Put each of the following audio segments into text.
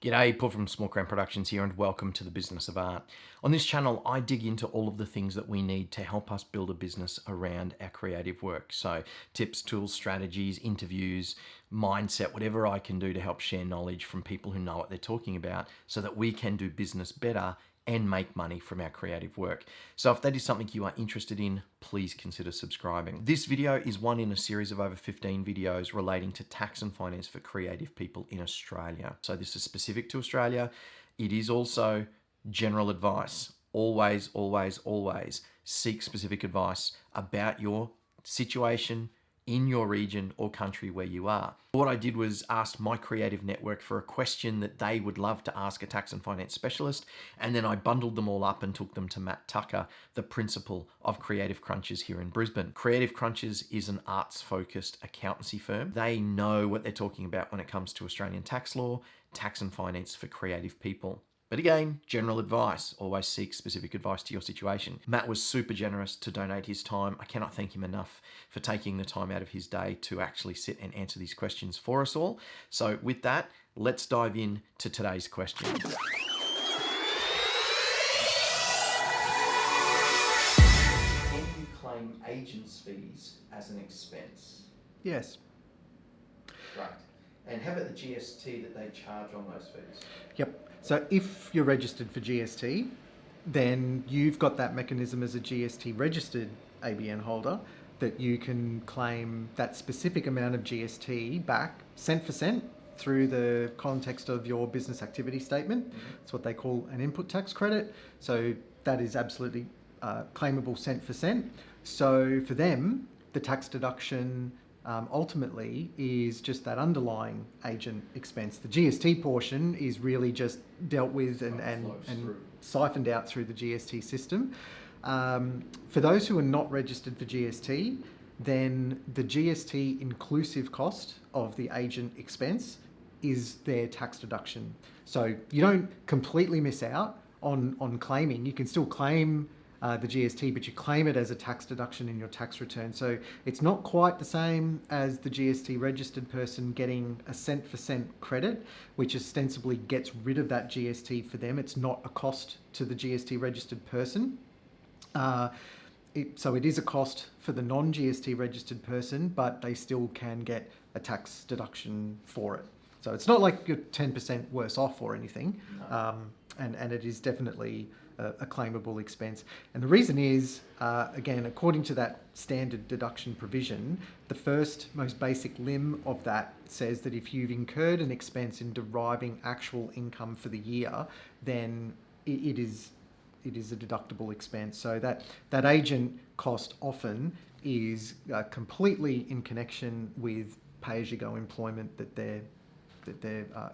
G'day, Paul from Small Crown Productions here, and welcome to the Business of Art. On this channel, I dig into all of the things that we need to help us build a business around our creative work. So tips, tools, strategies, interviews, mindset, whatever I can do to help share knowledge from people who know what they're talking about so that we can do business better and make money from our creative work. So if that is something you are interested in, please consider subscribing. This video is one in a series of over 15 videos relating to tax and finance for creative people in Australia. So this is specific to Australia. It is also general advice. Always, always, always seek specific advice about your situation in your region or country where you are. What I did was ask my creative network for a question that they would love to ask a tax and finance specialist, and then I bundled them all up and took them to Matt Tucker, the principal of Creative Crunches here in Brisbane. Creative Crunches is an arts-focused accountancy firm. They know what they're talking about when it comes to Australian tax law, tax and finance for creative people. But again, general advice. Always seek specific advice to your situation. Matt was super generous to donate his time. I cannot thank him enough for taking the time out of his day to actually sit and answer these questions for us all. So with that, let's dive in to today's question. Can you claim agent's fees as an expense? Yes. Right. And how about the GST that they charge on those fees? Yep. So if you're registered for GST, then you've got that mechanism as a GST registered ABN holder that you can claim that specific amount of GST back cent for cent through the context of your business activity statement. It's what they call an input tax credit. So that is absolutely claimable cent for cent. So for them, the tax deduction ultimately is just that underlying agent expense. The GST portion is really just dealt with and siphoned out through the GST system. For those who are not registered for GST, then the GST inclusive cost of the agent expense is their tax deduction. So you don't completely miss out on claiming. You can still claim the GST, but you claim it as a tax deduction in your tax return. So it's not quite the same as the GST registered person getting a cent for cent credit, which ostensibly gets rid of that GST for them. It's not a cost to the GST registered person. So it is a cost for the non-GST registered person, but they still can get a tax deduction for it. So it's not like you're 10% worse off or anything. No. And it is definitely a claimable expense. And the reason is, again, according to that standard deduction provision, the first most basic limb of that says that if you've incurred an expense in deriving actual income for the year, then it is a deductible expense. So that agent cost often is completely in connection with pay-as-you-go employment that they're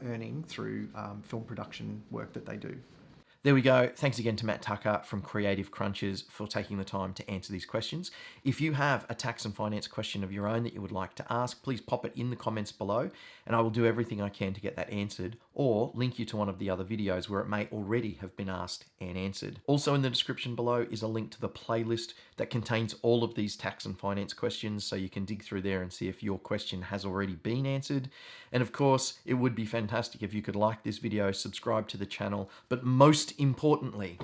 earning through film production work that they do. There we go. Thanks again to Matt Tucker from Creative Crunches for taking the time to answer these questions. If you have a tax and finance question of your own that you would like to ask, please pop it in the comments below and I will do everything I can to get that answered, or link you to one of the other videos where it may already have been asked and answered. Also in the description below is a link to the playlist that contains all of these tax and finance questions, so you can dig through there and see if your question has already been answered. And of course, it would be fantastic if you could like this video, subscribe to the channel, but most importantly,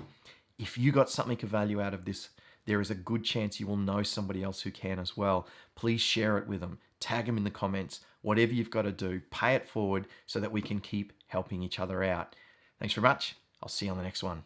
if you got something of value out of this, there is a good chance you will know somebody else who can as well. Please share it with them, tag them in the comments, whatever you've got to do, pay it forward so that we can keep helping each other out. Thanks very much. I'll see you on the next one.